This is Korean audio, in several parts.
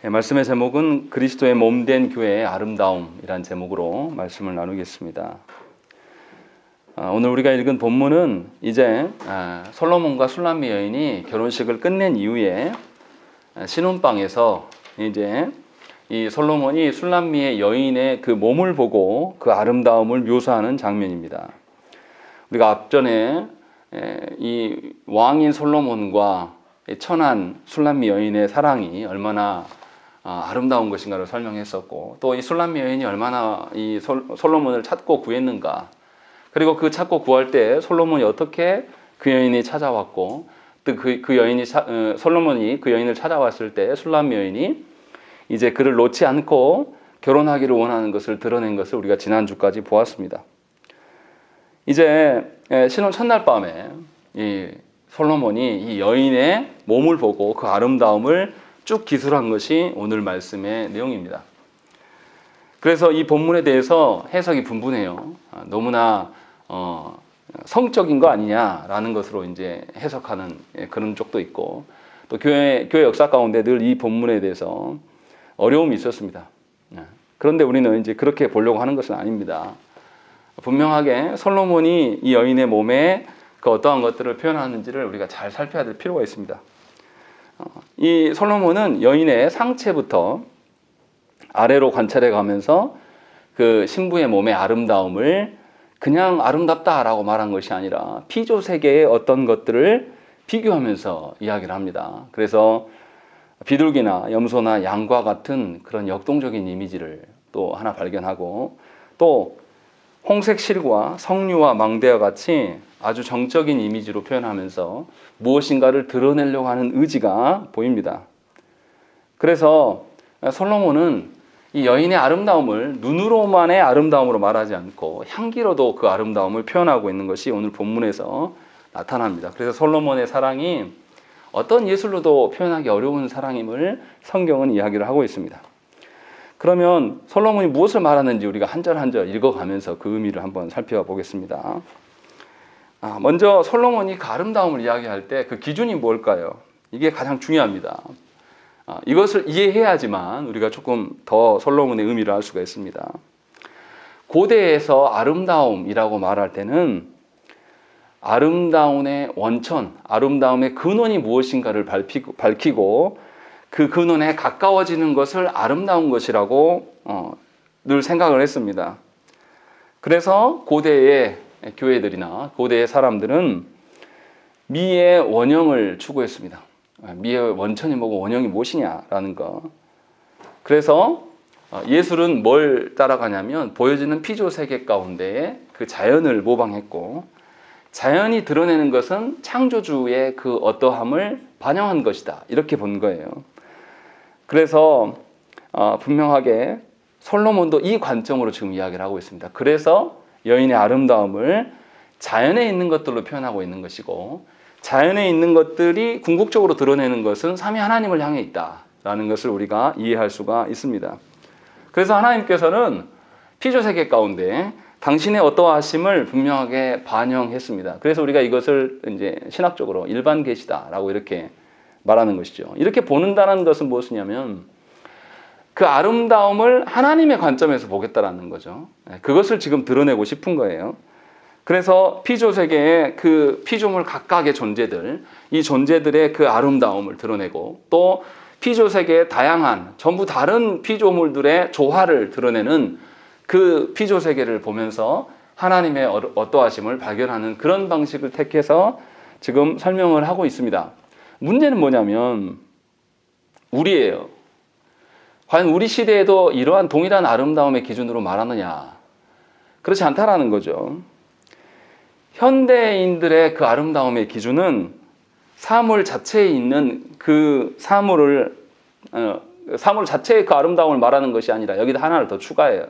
말씀의 제목은 그리스도의 몸된 교회의 아름다움이란 제목으로 말씀을 나누겠습니다. 오늘 우리가 읽은 본문은 이제 솔로몬과 술람미 여인이 결혼식을 끝낸 이후에 신혼방에서 이제 이 솔로몬이 술람미의 여인의 그 몸을 보고 그 아름다움을 묘사하는 장면입니다. 우리가 앞전에 이 왕인 솔로몬과 천한 술람미 여인의 사랑이 얼마나 아름다운 것인가를 설명했었고, 또 이 술람미 여인이 얼마나 이 솔로몬을 찾고 구했는가, 그리고 그 찾고 구할 때 솔로몬이 어떻게 그 여인이 찾아왔고, 또 그 여인이 솔로몬이 그 여인을 찾아왔을 때 술람미 여인이 이제 그를 놓지 않고 결혼하기를 원하는 것을 드러낸 것을 우리가 지난주까지 보았습니다. 이제 신혼 첫날 밤에 이 솔로몬이 이 여인의 몸을 보고 그 아름다움을 쭉 기술한 것이 오늘 말씀의 내용입니다. 그래서 이 본문에 대해서 해석이 분분해요. 너무나 성적인 거 아니냐라는 것으로 이제 해석하는 그런 쪽도 있고, 또 교회 역사 가운데 늘 이 본문에 대해서 어려움이 있었습니다. 그런데 우리는 이제 그렇게 보려고 하는 것은 아닙니다. 분명하게 솔로몬이 이 여인의 몸에 그 어떠한 것들을 표현하는지를 우리가 잘 살펴야 될 필요가 있습니다. 이 솔로몬은 여인의 상체부터 아래로 관찰해 가면서 그 신부의 몸의 아름다움을 그냥 아름답다라고 말한 것이 아니라 피조 세계의 어떤 것들을 비교하면서 이야기를 합니다. 그래서 비둘기나 염소나 양과 같은 그런 역동적인 이미지를 또 하나 발견하고, 또 홍색 실과 석류와 망대와 같이 아주 정적인 이미지로 표현하면서 무엇인가를 드러내려고 하는 의지가 보입니다. 그래서 솔로몬은 이 여인의 아름다움을 눈으로만의 아름다움으로 말하지 않고 향기로도 그 아름다움을 표현하고 있는 것이 오늘 본문에서 나타납니다. 그래서 솔로몬의 사랑이 어떤 예술로도 표현하기 어려운 사랑임을 성경은 이야기를 하고 있습니다. 그러면 솔로몬이 무엇을 말하는지 우리가 한 절 한 절 읽어가면서 그 의미를 한번 살펴보겠습니다. 먼저 솔로몬이 그 아름다움을 이야기할 때 그 기준이 뭘까요? 이게 가장 중요합니다. 이것을 이해해야지만 우리가 조금 더 솔로몬의 의미를 알 수가 있습니다. 고대에서 아름다움이라고 말할 때는 아름다움의 원천, 아름다움의 근원이 무엇인가를 밝히고 그 근원에 가까워지는 것을 아름다운 것이라고 늘 생각을 했습니다. 그래서 고대의 교회들이나 고대의 사람들은 미의 원형을 추구했습니다. 미의 원천이 뭐고 원형이 무엇이냐라는 거. 그래서 예술은 뭘 따라가냐면 보여지는 피조 세계 가운데 그 자연을 모방했고, 자연이 드러내는 것은 창조주의 그 어떠함을 반영한 것이다, 이렇게 본 거예요. 그래서 분명하게 솔로몬도 이 관점으로 지금 이야기를 하고 있습니다. 그래서 여인의 아름다움을 자연에 있는 것들로 표현하고 있는 것이고, 자연에 있는 것들이 궁극적으로 드러내는 것은 삼위 하나님을 향해 있다라는 것을 우리가 이해할 수가 있습니다. 그래서 하나님께서는 피조세계 가운데 당신의 어떠하심을 분명하게 반영했습니다. 그래서 우리가 이것을 이제 신학적으로 일반 계시다라고 이렇게 말하는 것이죠. 이렇게 보는다는 것은 무엇이냐면 그 아름다움을 하나님의 관점에서 보겠다라는 거죠. 그것을 지금 드러내고 싶은 거예요. 그래서 피조세계의 그 피조물 각각의 존재들, 이 존재들의 그 아름다움을 드러내고, 또 피조세계의 다양한 전부 다른 피조물들의 조화를 드러내는 그 피조세계를 보면서 하나님의 어떠하심을 발견하는 그런 방식을 택해서 지금 설명을 하고 있습니다. 문제는 뭐냐면 우리예요. 과연 우리 시대에도 이러한 동일한 아름다움의 기준으로 말하느냐? 그렇지 않다라는 거죠. 현대인들의 그 아름다움의 기준은 사물 자체에 있는 그 사물 자체의 그 아름다움을 말하는 것이 아니라 여기다 하나를 더 추가해요.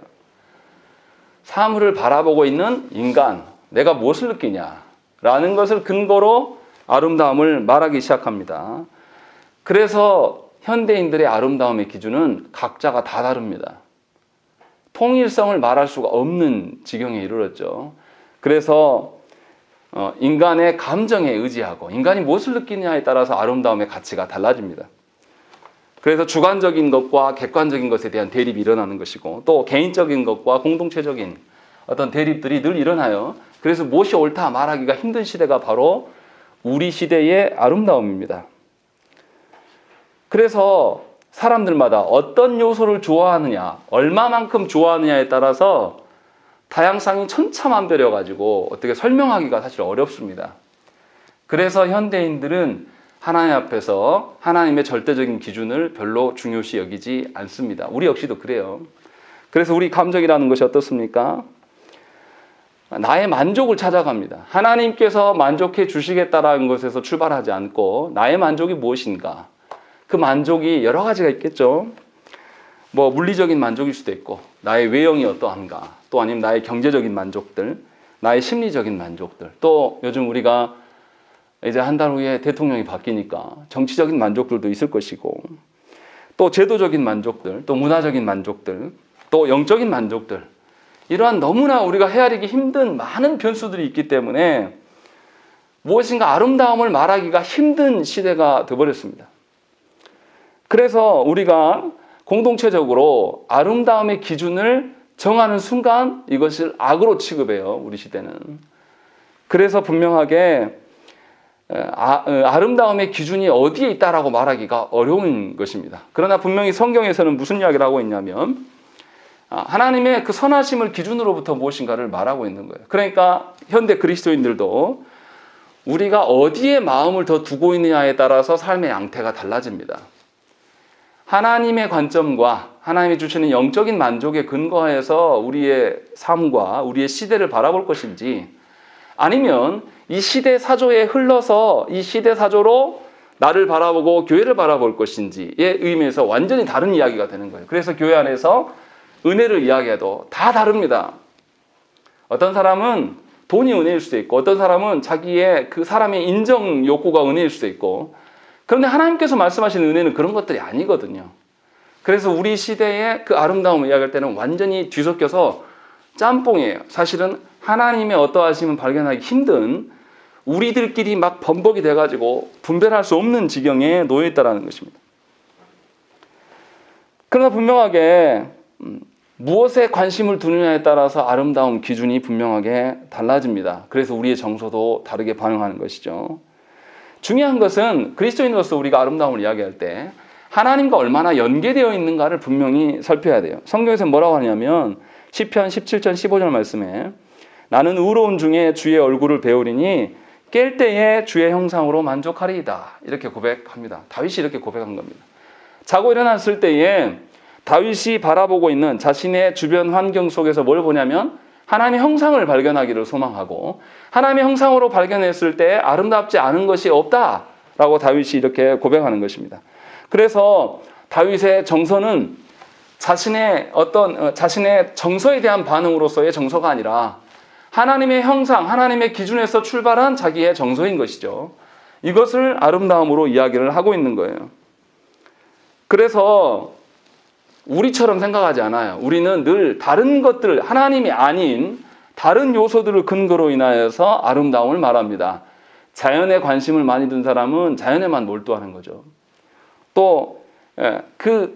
사물을 바라보고 있는 인간, 내가 무엇을 느끼냐라는 것을 근거로 아름다움을 말하기 시작합니다. 그래서 현대인들의 아름다움의 기준은 각자가 다 다릅니다. 통일성을 말할 수가 없는 지경에 이르렀죠. 그래서 인간의 감정에 의지하고 인간이 무엇을 느끼느냐에 따라서 아름다움의 가치가 달라집니다. 그래서 주관적인 것과 객관적인 것에 대한 대립이 일어나는 것이고, 또 개인적인 것과 공동체적인 어떤 대립들이 늘 일어나요. 그래서 무엇이 옳다 말하기가 힘든 시대가 바로 우리 시대의 아름다움입니다. 그래서 사람들마다 어떤 요소를 좋아하느냐, 얼마만큼 좋아하느냐에 따라서 다양성이 천차만별이어 가지고 어떻게 설명하기가 사실 어렵습니다. 그래서 현대인들은 하나님 앞에서 하나님의 절대적인 기준을 별로 중요시 여기지 않습니다. 우리 역시도 그래요. 그래서 우리 감정이라는 것이 어떻습니까? 나의 만족을 찾아갑니다. 하나님께서 만족해 주시겠다라는 것에서 출발하지 않고 나의 만족이 무엇인가? 그 만족이 여러 가지가 있겠죠. 뭐 물리적인 만족일 수도 있고, 나의 외형이 어떠한가, 또 아니면 나의 경제적인 만족들, 나의 심리적인 만족들, 또 요즘 우리가 이제 한 달 후에 대통령이 바뀌니까 정치적인 만족들도 있을 것이고, 또 제도적인 만족들, 또 문화적인 만족들, 또 영적인 만족들, 이러한 너무나 우리가 헤아리기 힘든 많은 변수들이 있기 때문에 무엇인가 아름다움을 말하기가 힘든 시대가 되어버렸습니다. 그래서 우리가 공동체적으로 아름다움의 기준을 정하는 순간 이것을 악으로 취급해요, 우리 시대는. 그래서 분명하게 아름다움의 기준이 어디에 있다라고 말하기가 어려운 것입니다. 그러나 분명히 성경에서는 무슨 이야기를 하고 있냐면 하나님의 그 선하심을 기준으로부터 무엇인가를 말하고 있는 거예요. 그러니까 현대 그리스도인들도 우리가 어디에 마음을 더 두고 있느냐에 따라서 삶의 양태가 달라집니다. 하나님의 관점과 하나님이 주시는 영적인 만족에 근거해서 우리의 삶과 우리의 시대를 바라볼 것인지, 아니면 이 시대 사조에 흘러서 이 시대 사조로 나를 바라보고 교회를 바라볼 것인지의 의미에서 완전히 다른 이야기가 되는 거예요. 그래서 교회 안에서 은혜를 이야기해도 다 다릅니다. 어떤 사람은 돈이 은혜일 수도 있고, 어떤 사람은 자기의 그 사람의 인정 욕구가 은혜일 수도 있고, 그런데 하나님께서 말씀하시는 은혜는 그런 것들이 아니거든요. 그래서 우리 시대의 그 아름다움을 이야기할 때는 완전히 뒤섞여서 짬뽕이에요. 사실은 하나님의 어떠하심은 발견하기 힘든, 우리들끼리 막 범벅이 돼가지고 분별할 수 없는 지경에 놓여 있다는 것입니다. 그러나 분명하게 무엇에 관심을 두느냐에 따라서 아름다움 기준이 분명하게 달라집니다. 그래서 우리의 정서도 다르게 반응하는 것이죠. 중요한 것은 그리스도인으로서 우리가 아름다움을 이야기할 때 하나님과 얼마나 연계되어 있는가를 분명히 살펴야 돼요. 성경에서 뭐라고 하냐면 시편 17편 15절 말씀에 나는 의로운 중에 주의 얼굴을 배우리니 깰 때에 주의 형상으로 만족하리이다, 이렇게 고백합니다. 다윗이 이렇게 고백한 겁니다. 자고 일어났을 때에 다윗이 바라보고 있는 자신의 주변 환경 속에서 뭘 보냐면 하나님의 형상을 발견하기를 소망하고, 하나님의 형상으로 발견했을 때 아름답지 않은 것이 없다라고 다윗이 이렇게 고백하는 것입니다. 그래서 다윗의 정서는 자신의 정서에 대한 반응으로서의 정서가 아니라 하나님의 형상, 하나님의 기준에서 출발한 자기의 정서인 것이죠. 이것을 아름다움으로 이야기를 하고 있는 거예요. 그래서 우리처럼 생각하지 않아요. 우리는 늘 다른 것들, 하나님이 아닌 다른 요소들을 근거로 인하여서 아름다움을 말합니다. 자연에 관심을 많이 둔 사람은 자연에만 몰두하는 거죠. 또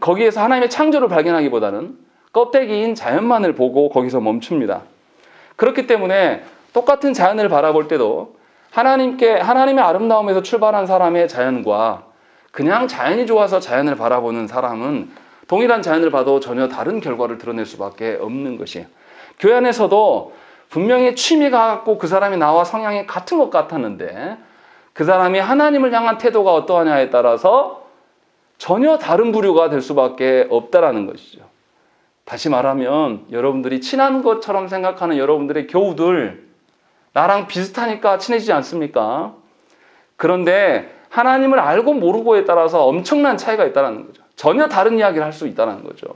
거기에서 하나님의 창조를 발견하기보다는 껍데기인 자연만을 보고 거기서 멈춥니다. 그렇기 때문에 똑같은 자연을 바라볼 때도 하나님의 아름다움에서 출발한 사람의 자연과 그냥 자연이 좋아서 자연을 바라보는 사람은 동일한 자연을 봐도 전혀 다른 결과를 드러낼 수밖에 없는 것이에요. 교회 안에서도 분명히 취미가 같고 그 사람이 나와 성향이 같은 것 같았는데 그 사람이 하나님을 향한 태도가 어떠하냐에 따라서 전혀 다른 부류가 될 수밖에 없다라는 것이죠. 다시 말하면 여러분들이 친한 것처럼 생각하는 여러분들의 교우들, 나랑 비슷하니까 친해지지 않습니까? 그런데 하나님을 알고 모르고에 따라서 엄청난 차이가 있다는 거죠. 전혀 다른 이야기를 할 수 있다는 거죠.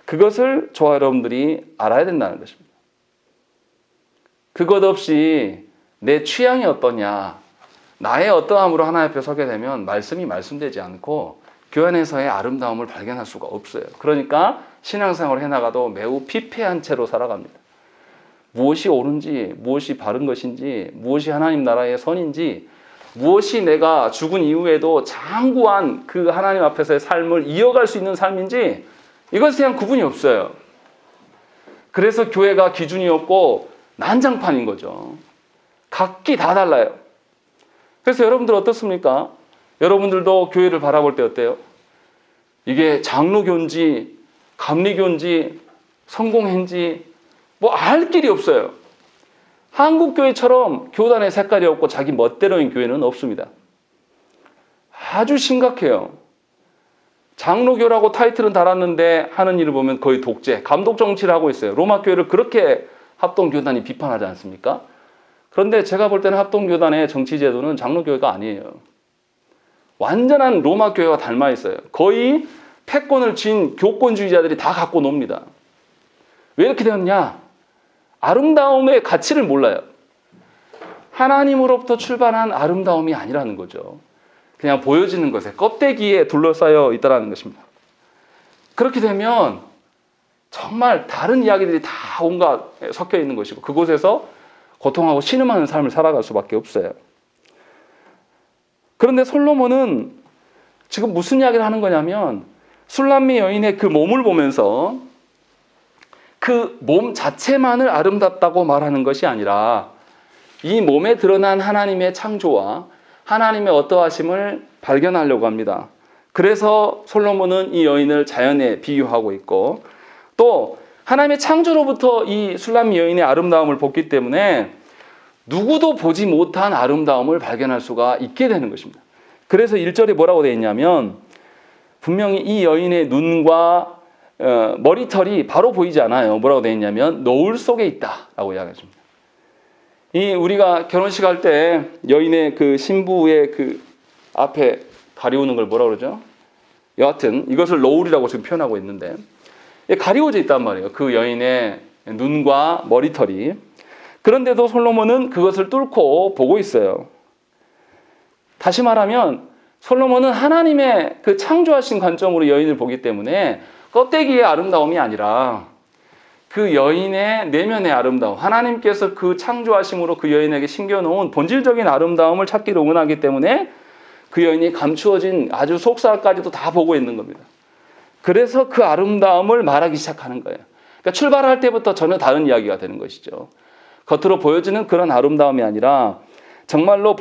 그것을 저와 여러분들이 알아야 된다는 것입니다. 그것 없이 내 취향이 어떠냐, 나의 어떠함으로 하나님 앞에 서게 되면 말씀이 말씀되지 않고 교회 안에서의 아름다움을 발견할 수가 없어요. 그러니까 신앙생활을 해나가도 매우 피폐한 채로 살아갑니다. 무엇이 옳은지, 무엇이 바른 것인지, 무엇이 하나님 나라의 선인지 무엇이 내가 죽은 이후에도 장구한 그 하나님 앞에서의 삶을 이어갈 수 있는 삶인지 이것에 대한 구분이 없어요. 그래서 교회가 기준이 없고 난장판인 거죠. 각기 다 달라요. 그래서 여러분들 어떻습니까? 여러분들도 교회를 바라볼 때 어때요? 이게 장로교인지 감리교인지 성공회인지 뭐 알 길이 없어요. 한국 교회처럼 교단의 색깔이 없고 자기 멋대로인 교회는 없습니다. 아주 심각해요. 장로교라고 타이틀은 달았는데 하는 일을 보면 거의 독재, 감독 정치를 하고 있어요. 로마 교회를 그렇게 합동교단이 비판하지 않습니까? 그런데 제가 볼 때는 합동교단의 정치 제도는 장로교회가 아니에요. 완전한 로마 교회와 닮아 있어요. 거의 패권을 쥔 교권주의자들이 다 갖고 놉니다. 왜 이렇게 되었냐? 아름다움의 가치를 몰라요. 하나님으로부터 출발한 아름다움이 아니라는 거죠. 그냥 보여지는 것에 껍데기에 둘러싸여 있다는 것입니다. 그렇게 되면 정말 다른 이야기들이 다 온갖 섞여 있는 것이고 그곳에서 고통하고 신음하는 삶을 살아갈 수밖에 없어요. 그런데 솔로몬은 지금 무슨 이야기를 하는 거냐면 술람미 여인의 그 몸을 보면서 그 몸 자체만을 아름답다고 말하는 것이 아니라 이 몸에 드러난 하나님의 창조와 하나님의 어떠하심을 발견하려고 합니다. 그래서 솔로몬은 이 여인을 자연에 비유하고 있고 또 하나님의 창조로부터 이 술람미 여인의 아름다움을 봤기 때문에 누구도 보지 못한 아름다움을 발견할 수가 있게 되는 것입니다. 그래서 1절에 뭐라고 되어 있냐면 분명히 이 여인의 눈과 머리털이 바로 보이지 않아요. 뭐라고 되어 있냐면 노을 속에 있다라고 이야기합니다. 이 우리가 결혼식 할 때 여인의 그 신부의 그 앞에 가리우는 걸 뭐라 그러죠? 여하튼 이것을 노을이라고 지금 표현하고 있는데 가리워져 있단 말이에요. 그 여인의 눈과 머리털이. 그런데도 솔로몬은 그것을 뚫고 보고 있어요. 다시 말하면 솔로몬은 하나님의 그 창조하신 관점으로 여인을 보기 때문에 껍데기의 아름다움이 아니라 그 여인의 내면의 아름다움, 하나님께서 그 창조하심으로 그 여인에게 심겨놓은 본질적인 아름다움을 찾기를 원하기 때문에 그 여인이 감추어진 아주 속살까지도 다 보고 있는 겁니다. 그래서 그 아름다움을 말하기 시작하는 거예요. 그러니까 출발할 때부터 전혀 다른 이야기가 되는 것이죠. 겉으로 보여지는 그런 아름다움이 아니라 정말로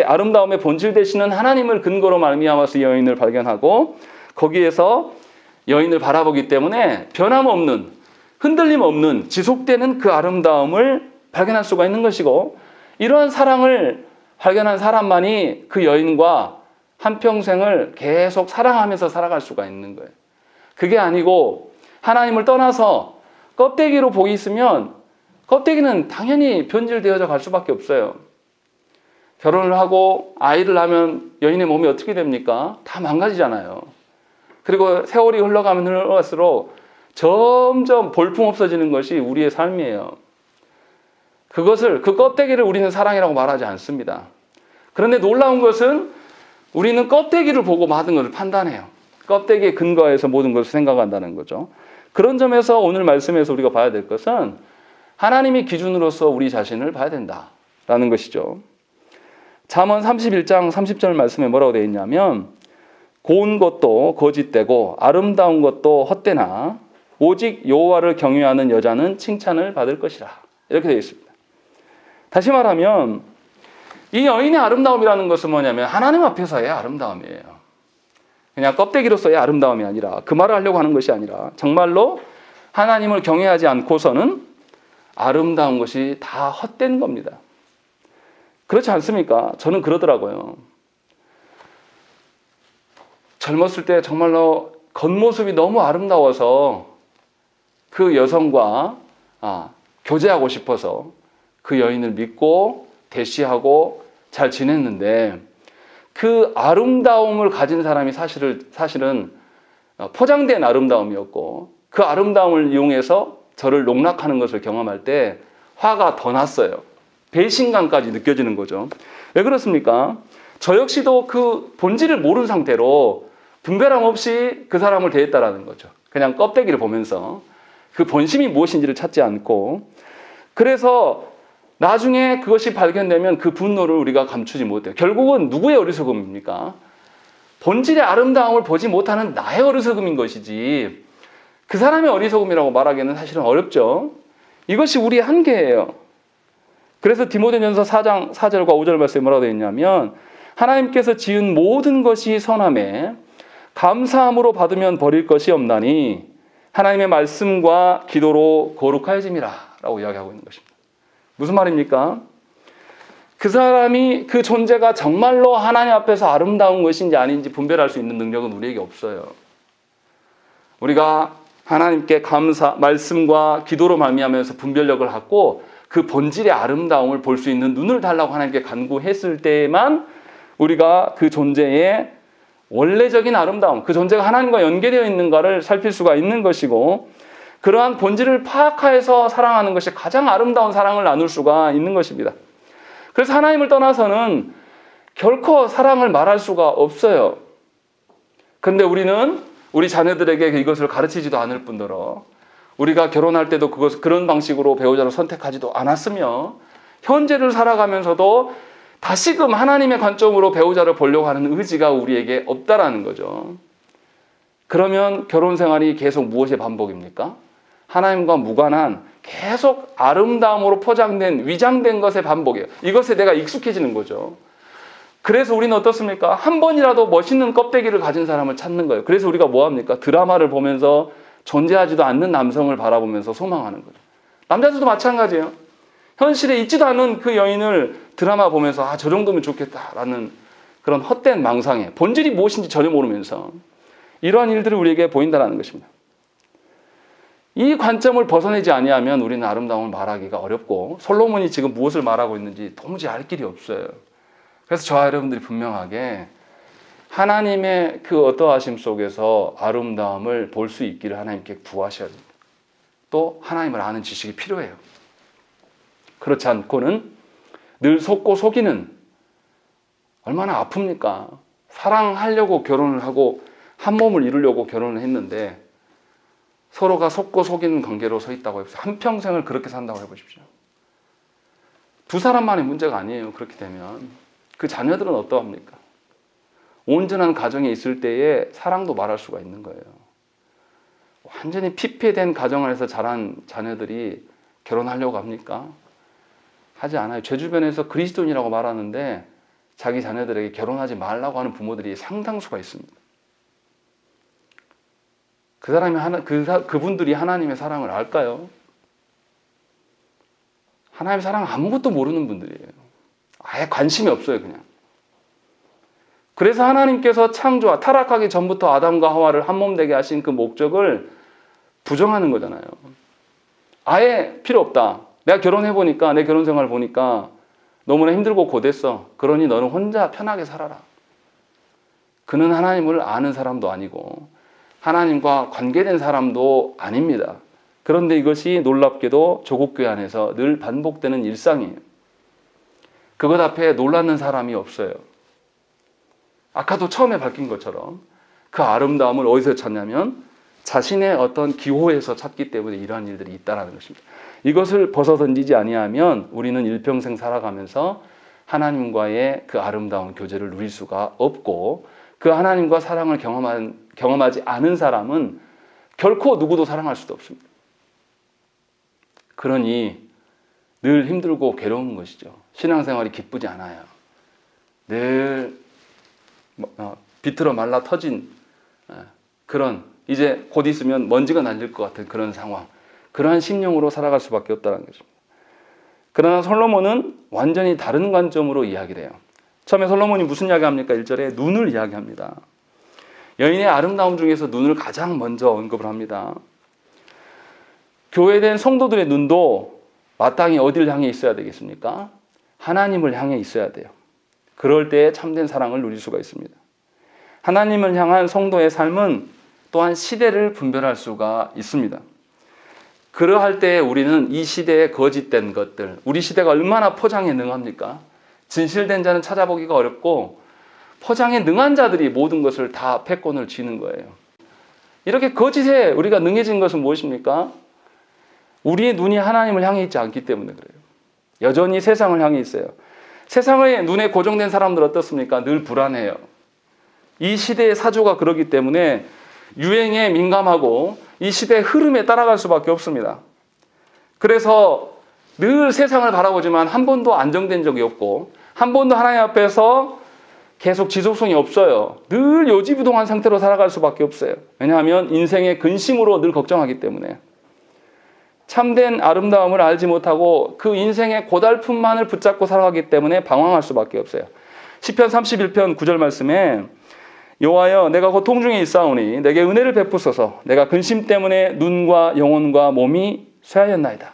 아름다움의 본질 되시는 하나님을 근거로 말미암아서 여인을 발견하고 거기에서 여인을 바라보기 때문에 변함없는, 흔들림 없는, 지속되는 그 아름다움을 발견할 수가 있는 것이고 이러한 사랑을 발견한 사람만이 그 여인과 한평생을 계속 사랑하면서 살아갈 수가 있는 거예요. 그게 아니고 하나님을 떠나서 껍데기로 보기 있으면 껍데기는 당연히 변질되어져 갈 수밖에 없어요. 결혼을 하고 아이를 낳으면 여인의 몸이 어떻게 됩니까? 다 망가지잖아요. 그리고 세월이 흘러가면 흘러갈수록 점점 볼품 없어지는 것이 우리의 삶이에요. 그 껍데기를 우리는 사랑이라고 말하지 않습니다. 그런데 놀라운 것은 우리는 껍데기를 보고 모든 것을 판단해요. 껍데기에 근거해서 모든 것을 생각한다는 거죠. 그런 점에서 오늘 말씀에서 우리가 봐야 될 것은 하나님이 기준으로서 우리 자신을 봐야 된다라는 것이죠. 잠언 31장 30절 말씀에 뭐라고 되어 있냐면 고운 것도 거짓되고 아름다운 것도 헛되나 오직 여호와를 경외하는 여자는 칭찬을 받을 것이라. 이렇게 되어 있습니다. 다시 말하면 이 여인의 아름다움이라는 것은 뭐냐면 하나님 앞에서의 아름다움이에요. 그냥 껍데기로서의 아름다움이 아니라 그 말을 하려고 하는 것이 아니라 정말로 하나님을 경외하지 않고서는 아름다운 것이 다 헛된 겁니다. 그렇지 않습니까? 저는 그러더라고요. 젊었을 때 정말로 겉모습이 너무 아름다워서 그 여성과 교제하고 싶어서 그 여인을 믿고 대시하고 잘 지냈는데 그 아름다움을 가진 사람이 사실은 포장된 아름다움이었고 그 아름다움을 이용해서 저를 농락하는 것을 경험할 때 화가 더 났어요. 배신감까지 느껴지는 거죠. 왜 그렇습니까? 저 역시도 그 본질을 모르는 상태로 분별함 없이 그 사람을 대했다라는 거죠. 그냥 껍데기를 보면서 그 본심이 무엇인지를 찾지 않고 그래서 나중에 그것이 발견되면 그 분노를 우리가 감추지 못해요. 결국은 누구의 어리석음입니까? 본질의 아름다움을 보지 못하는 나의 어리석음인 것이지 그 사람의 어리석음이라고 말하기는 사실은 어렵죠. 이것이 우리의 한계예요. 그래서 디모데전서 4장 4절과 5절 말씀에 뭐라고 되어 있냐면 하나님께서 지은 모든 것이 선함에 감사함으로 받으면 버릴 것이 없나니 하나님의 말씀과 기도로 거룩하여짐이라 라고 이야기하고 있는 것입니다. 무슨 말입니까? 그 사람이 그 존재가 정말로 하나님 앞에서 아름다운 것인지 아닌지 분별할 수 있는 능력은 우리에게 없어요. 우리가 하나님께 감사, 말씀과 기도로 말미암아서 분별력을 갖고 그 본질의 아름다움을 볼 수 있는 눈을 달라고 하나님께 간구했을 때에만 우리가 그 존재의 원래적인 아름다움, 그 존재가 하나님과 연계되어 있는가를 살필 수가 있는 것이고 그러한 본질을 파악하여서 사랑하는 것이 가장 아름다운 사랑을 나눌 수가 있는 것입니다. 그래서 하나님을 떠나서는 결코 사랑을 말할 수가 없어요. 그런데 우리는 우리 자녀들에게 이것을 가르치지도 않을 뿐더러 우리가 결혼할 때도 그런 방식으로 배우자를 선택하지도 않았으며 현재를 살아가면서도 다시금 하나님의 관점으로 배우자를 보려고 하는 의지가 우리에게 없다라는 거죠. 그러면 결혼 생활이 계속 무엇의 반복입니까? 하나님과 무관한 계속 아름다움으로 포장된 위장된 것의 반복이에요. 이것에 내가 익숙해지는 거죠. 그래서 우리는 어떻습니까? 한 번이라도 멋있는 껍데기를 가진 사람을 찾는 거예요. 그래서 우리가 뭐합니까? 드라마를 보면서 존재하지도 않는 남성을 바라보면서 소망하는 거죠. 남자들도 마찬가지예요. 현실에 있지도 않은 그 여인을 드라마 보면서 저 정도면 좋겠다라는 그런 헛된 망상에 본질이 무엇인지 전혀 모르면서 이러한 일들이 우리에게 보인다는 것입니다. 이 관점을 벗어내지 아니하면 우리는 아름다움을 말하기가 어렵고 솔로몬이 지금 무엇을 말하고 있는지 도무지 알 길이 없어요. 그래서 저와 여러분들이 분명하게 하나님의 그 어떠하심 속에서 아름다움을 볼 수 있기를 하나님께 구하셔야 됩니다. 또 하나님을 아는 지식이 필요해요. 그렇지 않고는 늘 속고 속이는 얼마나 아픕니까? 사랑하려고 결혼을 하고 한 몸을 이루려고 결혼을 했는데 서로가 속고 속이는 관계로 서 있다고 해보세요. 한평생을 그렇게 산다고 해보십시오. 두 사람만의 문제가 아니에요. 그렇게 되면 그 자녀들은 어떠합니까? 온전한 가정에 있을 때에 사랑도 말할 수가 있는 거예요. 완전히 피폐된 가정 안에서 자란 자녀들이 결혼하려고 합니까? 하지 않아요. 제 주변에서 그리스도인이라고 말하는데 자기 자녀들에게 결혼하지 말라고 하는 부모들이 상당수가 있습니다. 그분들이 하나님의 사랑을 알까요? 하나님의 사랑 아무것도 모르는 분들이에요. 아예 관심이 없어요, 그냥. 그래서 하나님께서 창조와 타락하기 전부터 아담과 하와를 한 몸 되게 하신 그 목적을 부정하는 거잖아요. 아예 필요 없다. 내가 결혼해보니까, 내 결혼 생활을 보니까 너무나 힘들고 고됐어. 그러니 너는 혼자 편하게 살아라. 그는 하나님을 아는 사람도 아니고 하나님과 관계된 사람도 아닙니다. 그런데 이것이 놀랍게도 조국교회 안에서 늘 반복되는 일상이에요. 그것 앞에 놀라는 사람이 없어요. 아까도 처음에 밝힌 것처럼 그 아름다움을 어디서 찾냐면 자신의 어떤 기호에서 찾기 때문에 이러한 일들이 있다는 것입니다. 이것을 벗어던지지 아니하면 우리는 일평생 살아가면서 하나님과의 그 아름다운 교제를 누릴 수가 없고 그 하나님과 사랑을 경험하지 않은 사람은 결코 누구도 사랑할 수도 없습니다. 그러니 늘 힘들고 괴로운 것이죠. 신앙생활이 기쁘지 않아요. 늘 비틀어 말라 터진 그런 이제 곧 있으면 먼지가 날릴 것 같은 그런 상황, 그러한 심령으로 살아갈 수밖에 없다는 것입니다. 그러나 솔로몬은 완전히 다른 관점으로 이야기를 해요. 처음에 솔로몬이 무슨 이야기합니까? 1절에 눈을 이야기합니다. 여인의 아름다움 중에서 눈을 가장 먼저 언급을 합니다. 교회된 성도들의 눈도 마땅히 어디를 향해 있어야 되겠습니까? 하나님을 향해 있어야 돼요. 그럴 때 참된 사랑을 누릴 수가 있습니다. 하나님을 향한 성도의 삶은 또한 시대를 분별할 수가 있습니다. 그러할 때 우리는 이 시대의 거짓된 것들, 우리 시대가 얼마나 포장에 능합니까? 진실된 자는 찾아보기가 어렵고 포장에 능한 자들이 모든 것을 다 패권을 쥐는 거예요. 이렇게 거짓에 우리가 능해진 것은 무엇입니까? 우리의 눈이 하나님을 향해 있지 않기 때문에 그래요. 여전히 세상을 향해 있어요. 세상의 눈에 고정된 사람들 어떻습니까? 늘 불안해요. 이 시대의 사조가 그렇기 때문에 유행에 민감하고 이 시대의 흐름에 따라갈 수밖에 없습니다. 그래서 늘 세상을 바라보지만 한 번도 안정된 적이 없고 한 번도 하나님 앞에서 계속 지속성이 없어요. 늘 요지부동한 상태로 살아갈 수밖에 없어요. 왜냐하면 인생의 근심으로 늘 걱정하기 때문에. 참된 아름다움을 알지 못하고 그 인생의 고달픔만을 붙잡고 살아가기 때문에 방황할 수밖에 없어요. 시편 31편 9절 말씀에 여호와여 내가 곧 통중에 있사오니 내게 은혜를 베푸소서. 내가 근심 때문에 눈과 영혼과 몸이 쇠하였나이다.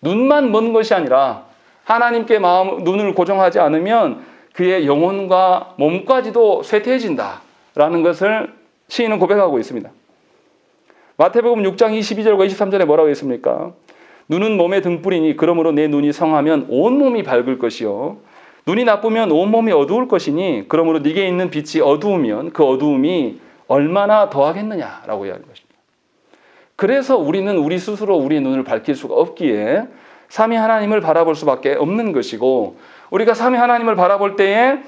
눈만 먼 것이 아니라 하나님께 눈을 고정하지 않으면 그의 영혼과 몸까지도 쇠퇴해진다라는 것을 시인은 고백하고 있습니다. 마태복음 6장 22절과 23절에 뭐라고 했습니까? 눈은 몸의 등불이니 그러므로 내 눈이 성하면 온 몸이 밝을 것이요 눈이 나쁘면 온 몸이 어두울 것이니 그러므로 네게 있는 빛이 어두우면 그 어두움이 얼마나 더하겠느냐라고 이야기하는 것입니다. 그래서 우리는 우리 스스로 우리의 눈을 밝힐 수가 없기에 삼위 하나님을 바라볼 수밖에 없는 것이고 우리가 삼위 하나님을 바라볼 때에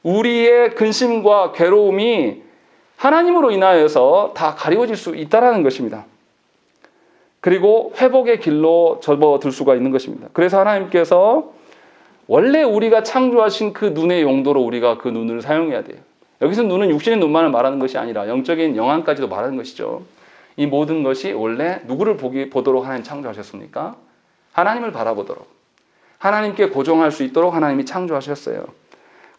우리의 근심과 괴로움이 하나님으로 인하여서 다 가리워질 수 있다는 것입니다. 그리고 회복의 길로 접어들 수가 있는 것입니다. 그래서 하나님께서 원래 우리가 창조하신 그 눈의 용도로 우리가 그 눈을 사용해야 돼요. 여기서 눈은 육신의 눈만을 말하는 것이 아니라 영적인 영안까지도 말하는 것이죠. 이 모든 것이 원래 누구를 보도록 하나님 창조하셨습니까? 하나님을 바라보도록. 하나님께 고정할 수 있도록 하나님이 창조하셨어요.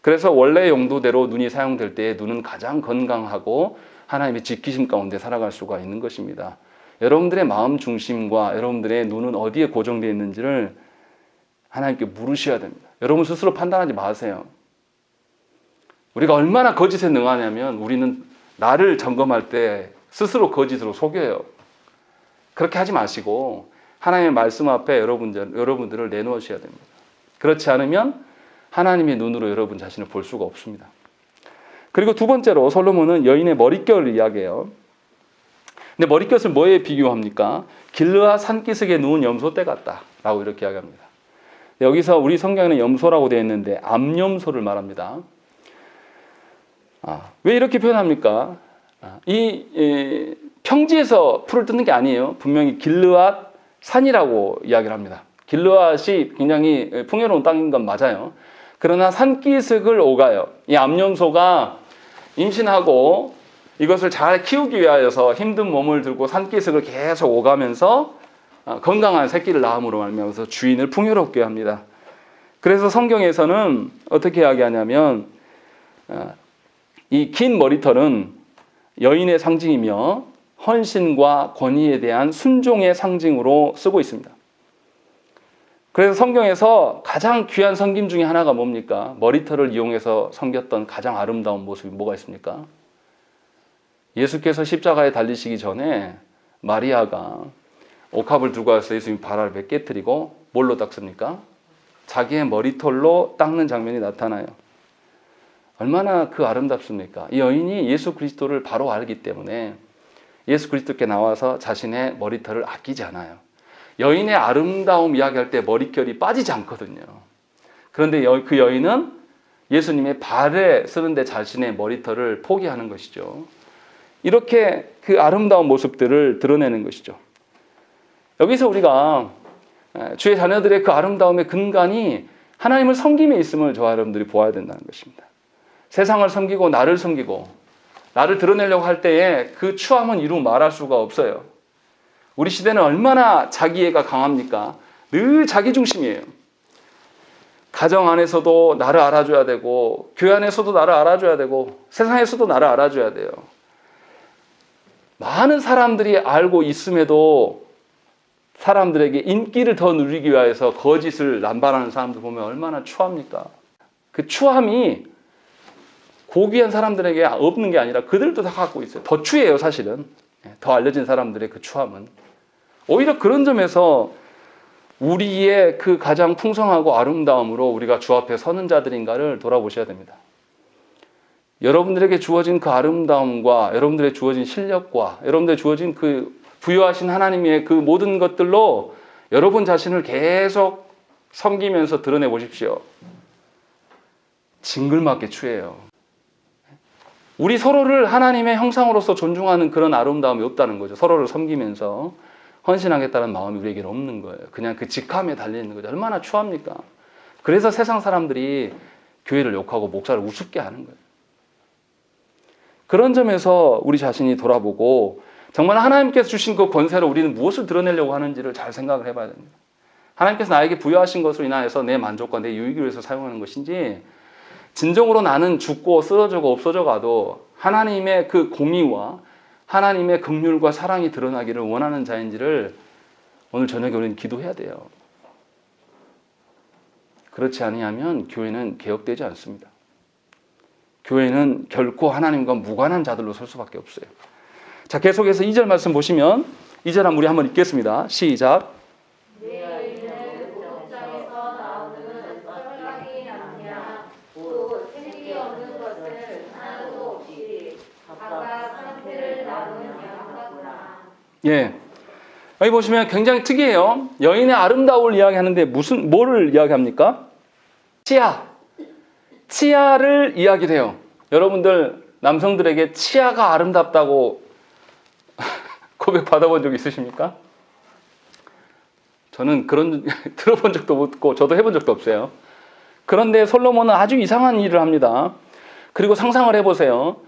그래서 원래 용도대로 눈이 사용될 때 눈은 가장 건강하고 하나님의 지키심 가운데 살아갈 수가 있는 것입니다. 여러분들의 마음 중심과 여러분들의 눈은 어디에 고정되어 있는지를 하나님께 물으셔야 됩니다. 여러분 스스로 판단하지 마세요. 우리가 얼마나 거짓에 능하냐면 우리는 나를 점검할 때 스스로 거짓으로 속여요. 그렇게 하지 마시고 하나님의 말씀 앞에 여러분들을 내놓으셔야 됩니다. 그렇지 않으면 하나님의 눈으로 여러분 자신을 볼 수가 없습니다. 그리고 두 번째로 솔로몬은 여인의 머릿결을 이야기해요. 근데 머릿결을 뭐에 비교합니까? 길르앗 산기슭에 누운 염소떼 같다라고 이렇게 이야기합니다. 여기서 우리 성경에는 염소라고 되어 있는데 암염소를 말합니다. 왜 이렇게 표현합니까? 이 평지에서 풀을 뜯는 게 아니에요. 분명히 길르앗 산이라고 이야기를 합니다. 길르앗이 굉장히 풍요로운 땅인 건 맞아요. 그러나 산기슭을 오가요. 이 암염소가 임신하고 이것을 잘 키우기 위하여서 힘든 몸을 들고 산기슭을 계속 오가면서 건강한 새끼를 낳음으로 말미암아서 주인을 풍요롭게 합니다. 그래서 성경에서는 어떻게 이야기하냐면 이 긴 머리털은 여인의 상징이며 헌신과 권위에 대한 순종의 상징으로 쓰고 있습니다. 그래서 성경에서 가장 귀한 섬김 중에 하나가 뭡니까? 머리털을 이용해서 섬겼던 가장 아름다운 모습이 뭐가 있습니까? 예수께서 십자가에 달리시기 전에 마리아가 옥합을 들고 와서 예수님 발을 깨뜨리고 뭘로 닦습니까? 자기의 머리털로 닦는 장면이 나타나요. 얼마나 그 아름답습니까? 이 여인이 예수 그리스도를 바로 알기 때문에 예수 그리스도께 나와서 자신의 머리털을 아끼지 않아요. 여인의 아름다움 이야기할 때 머릿결이 빠지지 않거든요. 그런데 그 여인은 예수님의 발에 쓰는데 자신의 머리털을 포기하는 것이죠. 이렇게 그 아름다운 모습들을 드러내는 것이죠. 여기서 우리가 주의 자녀들의 그 아름다움의 근간이 하나님을 섬김에 있음을 저와 여러분들이 보아야 된다는 것입니다. 세상을 섬기고 나를 섬기고 나를 드러내려고 할 때에 그 추함은 이루 말할 수가 없어요. 우리 시대는 얼마나 자기애가 강합니까? 늘 자기 중심이에요. 가정 안에서도 나를 알아줘야 되고 교회 안에서도 나를 알아줘야 되고 세상에서도 나를 알아줘야 돼요. 많은 사람들이 알고 있음에도 사람들에게 인기를 더 누리기 위해서 거짓을 남발하는 사람들 보면 얼마나 추합니까? 그 추함이 고귀한 사람들에게 없는 게 아니라 그들도 다 갖고 있어요. 더 추해요, 사실은. 더 알려진 사람들의 그 추함은. 오히려 그런 점에서 우리의 그 가장 풍성하고 아름다움으로 우리가 주 앞에 서는 자들인가를 돌아보셔야 됩니다. 여러분들에게 주어진 그 아름다움과 여러분들의 주어진 실력과 여러분들의 주어진 그 부여하신 하나님의 그 모든 것들로 여러분 자신을 계속 섬기면서 드러내 보십시오. 징글맞게 추해요. 우리 서로를 하나님의 형상으로서 존중하는 그런 아름다움이 없다는 거죠. 서로를 섬기면서 헌신하겠다는 마음이 우리에게는 없는 거예요. 그냥 그 직함에 달려있는 거죠. 얼마나 추합니까? 그래서 세상 사람들이 교회를 욕하고 목사를 우습게 하는 거예요. 그런 점에서 우리 자신이 돌아보고 정말 하나님께서 주신 그 권세로 우리는 무엇을 드러내려고 하는지를 잘 생각을 해봐야 됩니다. 하나님께서 나에게 부여하신 것으로 인하여서 내 만족과 내 유익을 위해서 사용하는 것인지, 진정으로 나는 죽고 쓰러지고 없어져 가도 하나님의 그 공의와 하나님의 긍휼과 사랑이 드러나기를 원하는 자인지를 오늘 저녁에 우리는 기도해야 돼요. 그렇지 아니하면 교회는 개혁되지 않습니다. 교회는 결코 하나님과 무관한 자들로 설 수밖에 없어요. 자, 계속해서 2절 말씀 보시면 2절 한번 우리 한번 읽겠습니다. 시작. 예, 여기 보시면 굉장히 특이해요. 여인의 아름다움을 이야기하는데 뭐를 이야기합니까? 치아를 이야기해요. 여러분들 남성들에게 치아가 아름답다고 고백 받아본 적 있으십니까? 저는 그런 들어본 적도 없고 저도 해본 적도 없어요. 그런데 솔로몬은 아주 이상한 일을 합니다. 그리고 상상을 해보세요.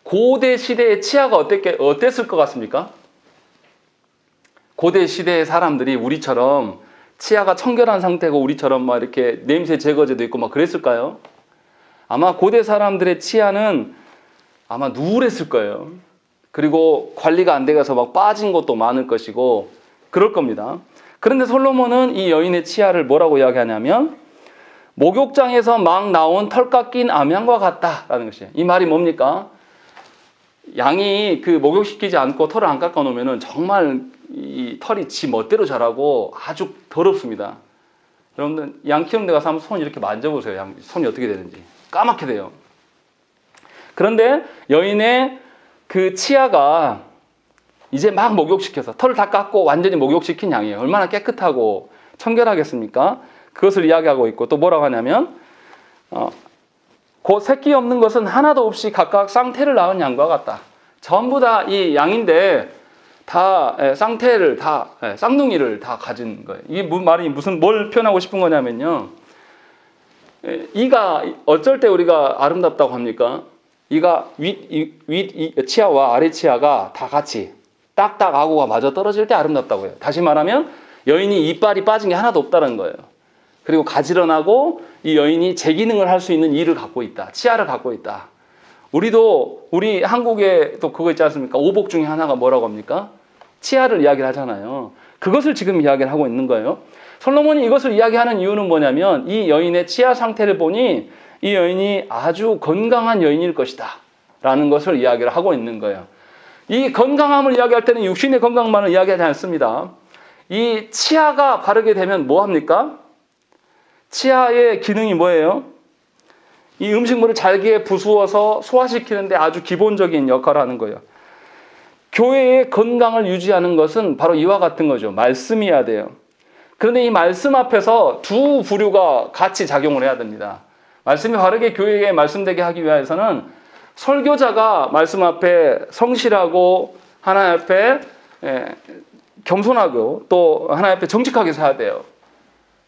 고대 시대의 치아가 어땠을 것 같습니까? 고대 시대의 사람들이 우리처럼 치아가 청결한 상태고 우리처럼 막 이렇게 냄새 제거제도 있고 막 그랬을까요? 아마 고대 사람들의 치아는 아마 누랬을 거예요. 그리고 관리가 안 돼서 막 빠진 것도 많을 것이고 그럴 겁니다. 그런데 솔로몬은 이 여인의 치아를 뭐라고 이야기하냐면 목욕장에서 막 나온 털 깎인 암양과 같다라는 것이에요. 이 말이 뭡니까? 양이 그 목욕시키지 않고 털을 안 깎아 놓으면 정말 이 털이 지 멋대로 자라고 아주 더럽습니다. 여러분들 양 키우는 데 가서 한번 손 이렇게 만져보세요. 양 손이 어떻게 되는지. 까맣게 돼요. 그런데 여인의 그 치아가 이제 막 목욕시켜서 털을 다 깎고 완전히 목욕시킨 양이에요. 얼마나 깨끗하고 청결하겠습니까? 그것을 이야기하고 있고 또 뭐라고 하냐면 곧 새끼 없는 것은 하나도 없이 각각 쌍태를 낳은 양과 같다. 전부 다 이 양인데 다 쌍태를 다 쌍둥이를 다 가진 거예요. 이게 말이 뭘 표현하고 싶은 거냐면요. 이가 어쩔 때 우리가 아름답다고 합니까? 이가 치아와 아래 치아가 다 같이 딱딱 아구가 맞아 떨어질 때 아름답다고 해요. 다시 말하면 여인이 이빨이 빠진 게 하나도 없다는 거예요. 그리고 가지런하고 이 여인이 제 기능을 할 수 있는 이를 갖고 있다. 치아를 갖고 있다. 우리 한국에 또 그거 있지 않습니까? 오복 중에 하나가 뭐라고 합니까? 치아를 이야기를 하잖아요. 그것을 지금 이야기를 하고 있는 거예요. 솔로몬이 이것을 이야기하는 이유는 뭐냐면 이 여인의 치아 상태를 보니 이 여인이 아주 건강한 여인일 것이다 라는 것을 이야기를 하고 있는 거예요. 이 건강함을 이야기할 때는 육신의 건강만을 이야기하지 않습니다. 이 치아가 바르게 되면 뭐 합니까? 치아의 기능이 뭐예요? 이 음식물을 잘게 부수어서 소화시키는데 아주 기본적인 역할을 하는 거예요. 교회의 건강을 유지하는 것은 바로 이와 같은 거죠. 말씀이어야 돼요. 그런데 이 말씀 앞에서 두 부류가 같이 작용을 해야 됩니다. 말씀이 바르게 교회에 말씀되게 하기 위해서는 설교자가 말씀 앞에 성실하고 하나님 앞에 겸손하고 또 하나님 앞에 정직하게 서야 돼요.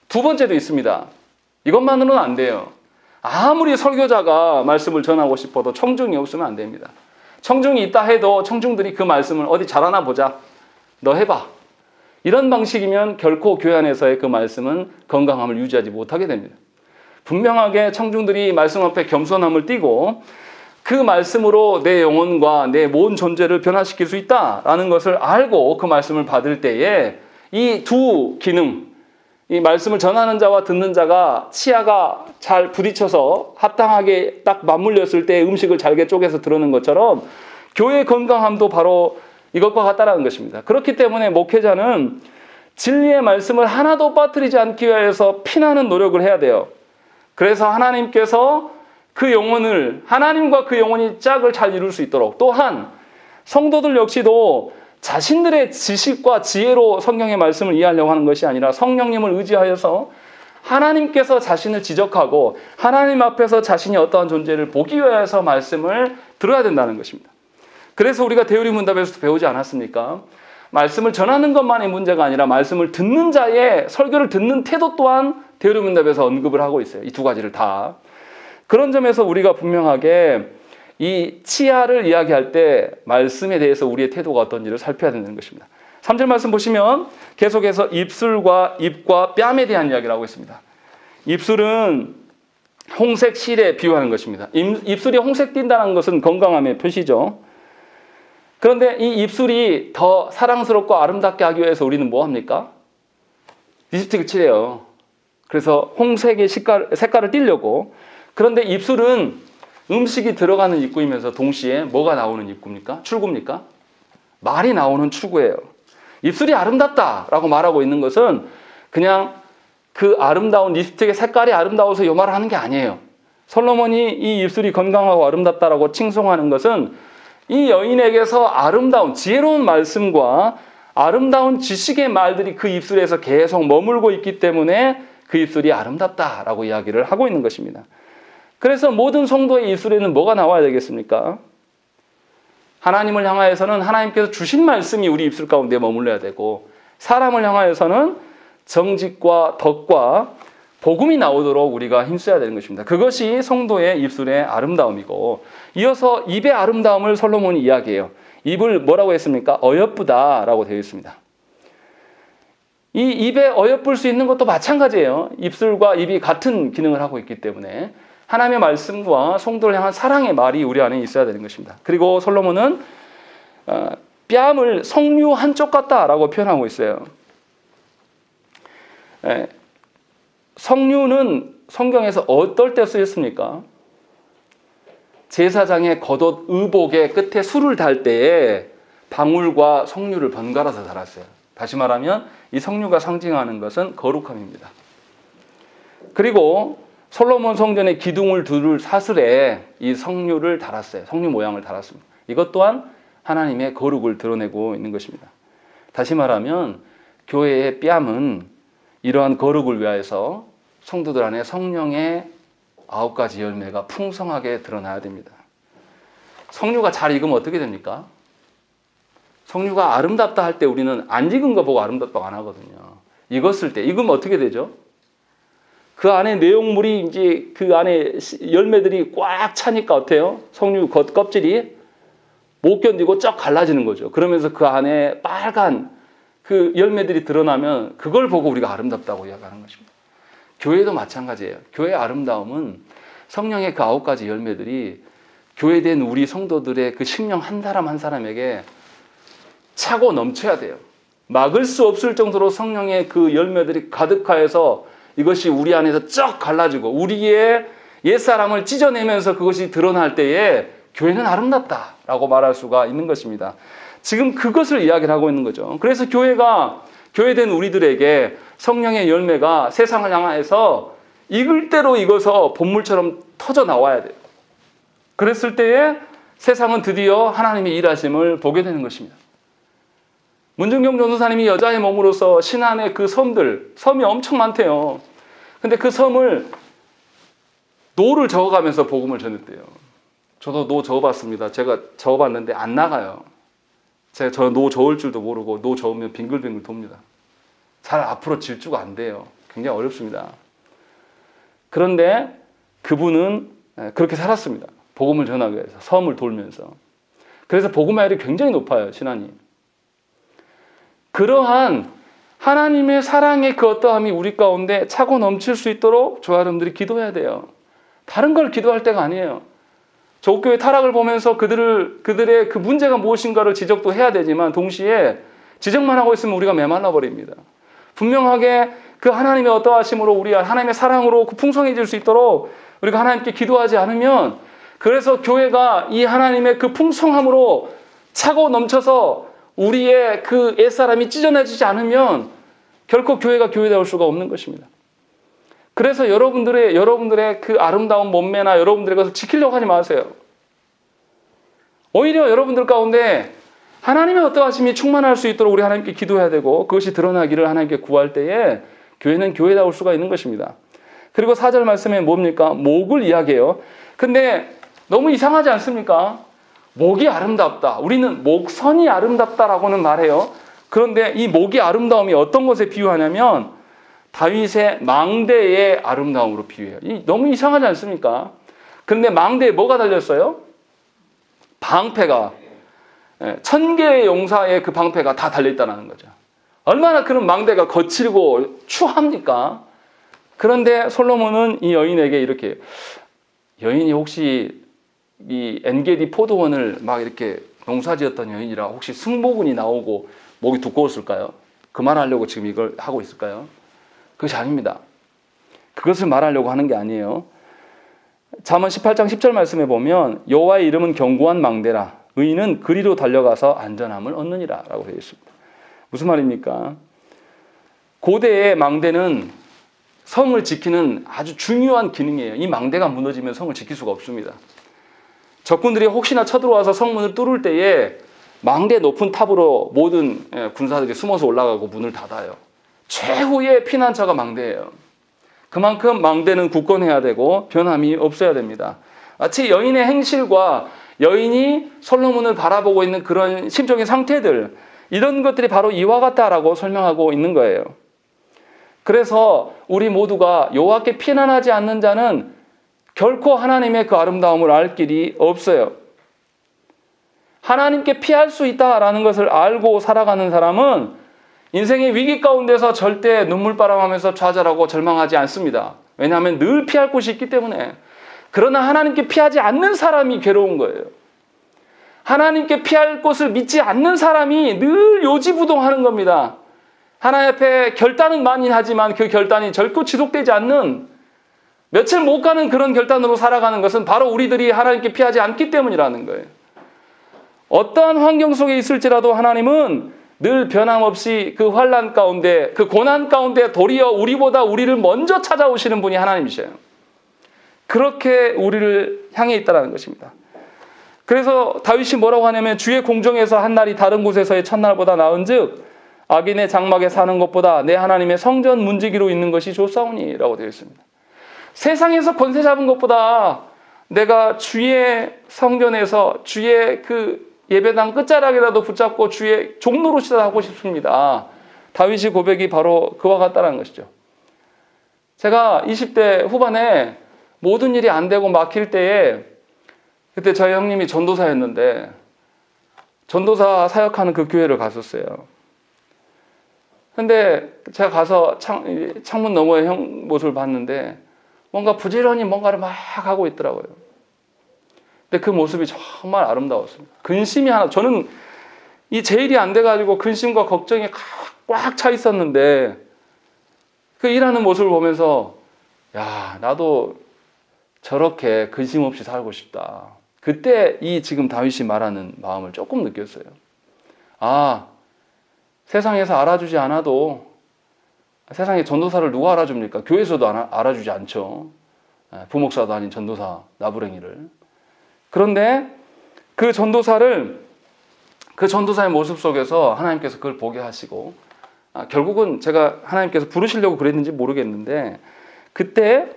두 번째도 있습니다. 이것만으로는 안 돼요. 아무리 설교자가 말씀을 전하고 싶어도 청중이 없으면 안 됩니다. 청중이 있다 해도 청중들이 그 말씀을 어디 잘하나 보자. 너 해봐. 이런 방식이면 결코 교회 안에서의 그 말씀은 건강함을 유지하지 못하게 됩니다. 분명하게 청중들이 말씀 앞에 겸손함을 띠고 그 말씀으로 내 영혼과 내 모든 존재를 변화시킬 수 있다라는 것을 알고 그 말씀을 받을 때에 이 두 기능, 이 말씀을 전하는 자와 듣는 자가 치아가 잘 부딪혀서 합당하게 딱 맞물렸을 때 음식을 잘게 쪼개서 들어오는 것처럼 교회의 건강함도 바로 이것과 같다라는 것입니다. 그렇기 때문에 목회자는 진리의 말씀을 하나도 빠뜨리지 않기 위해서 피나는 노력을 해야 돼요. 그래서 하나님께서 그 영혼을, 하나님과 그 영혼이 짝을 잘 이룰 수 있도록, 또한 성도들 역시도 자신들의 지식과 지혜로 성경의 말씀을 이해하려고 하는 것이 아니라 성령님을 의지하여서 하나님께서 자신을 지적하고 하나님 앞에서 자신이 어떠한 존재를 보기 위해서 말씀을 들어야 된다는 것입니다. 그래서 우리가 대우리문답에서도 배우지 않았습니까? 말씀을 전하는 것만이 문제가 아니라 말씀을 듣는 자의 설교를 듣는 태도 또한 대우리문답에서 언급을 하고 있어요. 이 두 가지를 다. 그런 점에서 우리가 분명하게 이 치아를 이야기할 때 말씀에 대해서 우리의 태도가 어떤지를 살펴야 된다는 것입니다. 3절 말씀 보시면 계속해서 입술과 입과 뺨에 대한 이야기를 하고 있습니다. 입술은 홍색 실에 비유하는 것입니다. 입술이 홍색 띈다는 것은 건강함의 표시죠. 그런데 이 입술이 더 사랑스럽고 아름답게 하기 위해서 우리는 뭐 합니까? 립스틱을 칠해요. 그래서 홍색의 색깔을 띠려고. 그런데 입술은 음식이 들어가는 입구이면서 동시에 뭐가 나오는 입구입니까? 출구입니까? 말이 나오는 출구예요. 입술이 아름답다라고 말하고 있는 것은 그냥 그 아름다운 립스틱의 색깔이 아름다워서 이 말을 하는 게 아니에요. 솔로몬이 이 입술이 건강하고 아름답다라고 칭송하는 것은 이 여인에게서 아름다운 지혜로운 말씀과 아름다운 지식의 말들이 그 입술에서 계속 머물고 있기 때문에 그 입술이 아름답다라고 이야기를 하고 있는 것입니다. 그래서 모든 성도의 입술에는 뭐가 나와야 되겠습니까? 하나님을 향하여서는 하나님께서 주신 말씀이 우리 입술 가운데 머물러야 되고, 사람을 향하여서는 정직과 덕과 복음이 나오도록 우리가 힘써야 되는 것입니다. 그것이 성도의 입술의 아름다움이고, 이어서 입의 아름다움을 솔로몬이 이야기해요. 입을 뭐라고 했습니까? 어여쁘다라고 되어 있습니다. 이 입에 어여쁠 수 있는 것도 마찬가지예요. 입술과 입이 같은 기능을 하고 있기 때문에 하나님의 말씀과 성도를 향한 사랑의 말이 우리 안에 있어야 되는 것입니다. 그리고 솔로몬은 뺨을 석류 한쪽 같다라고 표현하고 있어요. 석류는 성경에서 어떨 때 쓰였습니까? 제사장의 겉옷 의복의 끝에 술을 달 때에 방울과 석류를 번갈아서 달았어요. 다시 말하면 이 석류가 상징하는 것은 거룩함입니다. 그리고 솔로몬 성전의 기둥을 두를 사슬에 이 석류를 달았어요. 석류 모양을 달았습니다. 이것 또한 하나님의 거룩을 드러내고 있는 것입니다. 다시 말하면 교회의 뺨은 이러한 거룩을 위하여서 성도들 안에 성령의 9가지 열매가 풍성하게 드러나야 됩니다. 석류가 잘 익으면 어떻게 됩니까? 석류가 아름답다 할 때 우리는 안 익은 거 보고 아름답다고 안 하거든요. 익었을 때, 익으면 어떻게 되죠? 그 안에 내용물이 이제 그 안에 열매들이 꽉 차니까 어때요? 석류 겉껍질이 못 견디고 쩍 갈라지는 거죠. 그러면서 그 안에 빨간 그 열매들이 드러나면 그걸 보고 우리가 아름답다고 이야기하는 것입니다. 교회도 마찬가지예요. 교회의 아름다움은 성령의 그 9가지 열매들이 교회된 우리 성도들의 그 심령 한 사람 한 사람에게 차고 넘쳐야 돼요. 막을 수 없을 정도로 성령의 그 열매들이 가득하여서 이것이 우리 안에서 쩍 갈라지고 우리의 옛사람을 찢어내면서 그것이 드러날 때에 교회는 아름답다라고 말할 수가 있는 것입니다. 지금 그것을 이야기를 하고 있는 거죠. 그래서 교회된 우리들에게 성령의 열매가 세상을 향해서 익을 대로 익어서 본물처럼 터져 나와야 돼요. 그랬을 때에 세상은 드디어 하나님의 일하심을 보게 되는 것입니다. 문중경 전도사님이 여자의 몸으로서 신안의 그 섬이 엄청 많대요. 근데 그 섬을 노를 저어가면서 복음을 전했대요. 저도 노 저어봤습니다. 제가 저어봤는데 안 나가요. 저는 노 저을 줄도 모르고 노 저으면 빙글빙글 돕니다. 잘 앞으로 질주가 안 돼요. 굉장히 어렵습니다. 그런데 그분은 그렇게 살았습니다. 복음을 전하기 위해서 섬을 돌면서. 그래서 복음화율이 굉장히 높아요. 신안이. 그러한 하나님의 사랑의 그 어떠함이 우리 가운데 차고 넘칠 수 있도록 저와 여러분들이 기도해야 돼요. 다른 걸 기도할 때가 아니에요. 조국교회 타락을 보면서 그들의 그 문제가 무엇인가를 지적도 해야 되지만 동시에 지적만 하고 있으면 우리가 메말라 버립니다. 분명하게 그 하나님의 어떠하심으로 우리 하나님의 사랑으로 풍성해질 수 있도록 우리가 하나님께 기도하지 않으면, 그래서 교회가 이 하나님의 그 풍성함으로 차고 넘쳐서 우리의 그 옛사람이 찢어내지지 않으면 결코 교회가 교회다울 수가 없는 것입니다. 그래서 여러분들의 그 아름다운 몸매나 여러분들의 것을 지키려고 하지 마세요. 오히려 여러분들 가운데 하나님의 어떠하심이 충만할 수 있도록 우리 하나님께 기도해야 되고, 그것이 드러나기를 하나님께 구할 때에 교회는 교회다울 수가 있는 것입니다. 그리고 4절 말씀에 뭡니까? 목을 이야기해요. 근데 너무 이상하지 않습니까? 목이 아름답다. 우리는 목선이 아름답다라고는 말해요. 그런데 이 목이 아름다움이 어떤 것에 비유하냐면 다윗의 망대의 아름다움으로 비유해요. 너무 이상하지 않습니까? 그런데 망대에 뭐가 달렸어요? 방패가 1000개의 용사의 그 방패가 다 달려있다는 거죠. 얼마나 그런 망대가 거칠고 추합니까? 그런데 솔로몬은 이 여인에게 이렇게, 여인이 혹시 이 엔게디 포도원을 막 이렇게 농사지었던 여인이라 혹시 승모근이 나오고 목이 두꺼웠을까요? 그 말하려고 지금 이걸 하고 있을까요? 그것이 아닙니다. 그것을 말하려고 하는 게 아니에요. 잠언 18장 10절 말씀에 보면 여호와의 이름은 견고한 망대라 의인은 그리로 달려가서 안전함을 얻느니라 라고 되어 있습니다. 무슨 말입니까? 고대의 망대는 성을 지키는 아주 중요한 기능이에요. 이 망대가 무너지면 성을 지킬 수가 없습니다. 적군들이 혹시나 쳐들어와서 성문을 뚫을 때에 망대 높은 탑으로 모든 군사들이 숨어서 올라가고 문을 닫아요. 최후의 피난처가 망대예요. 그만큼 망대는 굳건해야 되고 변함이 없어야 됩니다. 마치 여인의 행실과 여인이 솔로몬을 바라보고 있는 그런 심적인 상태들, 이런 것들이 바로 이와 같다라고 설명하고 있는 거예요. 그래서 우리 모두가 여호와께 피난하지 않는 자는 결코 하나님의 그 아름다움을 알 길이 없어요. 하나님께 피할 수 있다라는 것을 알고 살아가는 사람은 인생의 위기 가운데서 절대 눈물바람하면서 좌절하고 절망하지 않습니다. 왜냐하면 늘 피할 곳이 있기 때문에. 그러나 하나님께 피하지 않는 사람이 괴로운 거예요. 하나님께 피할 곳을 믿지 않는 사람이 늘 요지부동하는 겁니다. 하나님 앞에 결단은 많이 하지만 그 결단이 결코 지속되지 않는, 며칠 못 가는 그런 결단으로 살아가는 것은 바로 우리들이 하나님께 피하지 않기 때문이라는 거예요. 어떠한 환경 속에 있을지라도 하나님은 늘 변함없이 그 환난 가운데, 그 고난 가운데 도리어 우리보다 우리를 먼저 찾아오시는 분이 하나님이셔요. 그렇게 우리를 향해 있다는 것입니다. 그래서 다윗이 뭐라고 하냐면 주의 공정에서 한 날이 다른 곳에서의 첫날보다 나은즉 악인의 장막에 사는 것보다 내 하나님의 성전 문지기로 있는 것이 좋사오니 라고 되어 있습니다. 세상에서 권세 잡은 것보다 내가 주의 성전에서 주의 그 예배당 끝자락이라도 붙잡고 주의 종노릇이라 하고 싶습니다. 다윗의 고백이 바로 그와 같다는 것이죠. 제가 20대 후반에 모든 일이 안 되고 막힐 때에, 그때 저희 형님이 전도사였는데 전도사 사역하는 그 교회를 갔었어요. 근데 제가 가서 창문 너머에 형 모습을 봤는데 뭔가 부지런히 뭔가를 막 하고 있더라고요. 근데 그 모습이 정말 아름다웠습니다. 근심이 하나, 저는 이 제 일이 안 돼가지고 근심과 걱정이 꽉 차 있었는데 그 일하는 모습을 보면서 야, 나도 저렇게 근심 없이 살고 싶다. 그때 이 지금 다윗이 말하는 마음을 조금 느꼈어요. 아, 세상에서 알아주지 않아도, 세상에 전도사를 누가 알아줍니까? 교회에서도 알아주지 않죠. 부목사도 아닌 전도사 나부랭이를. 그런데 그 전도사의 모습 속에서 하나님께서 그걸 보게 하시고, 결국은 제가 하나님께서 부르시려고 그랬는지 모르겠는데 그때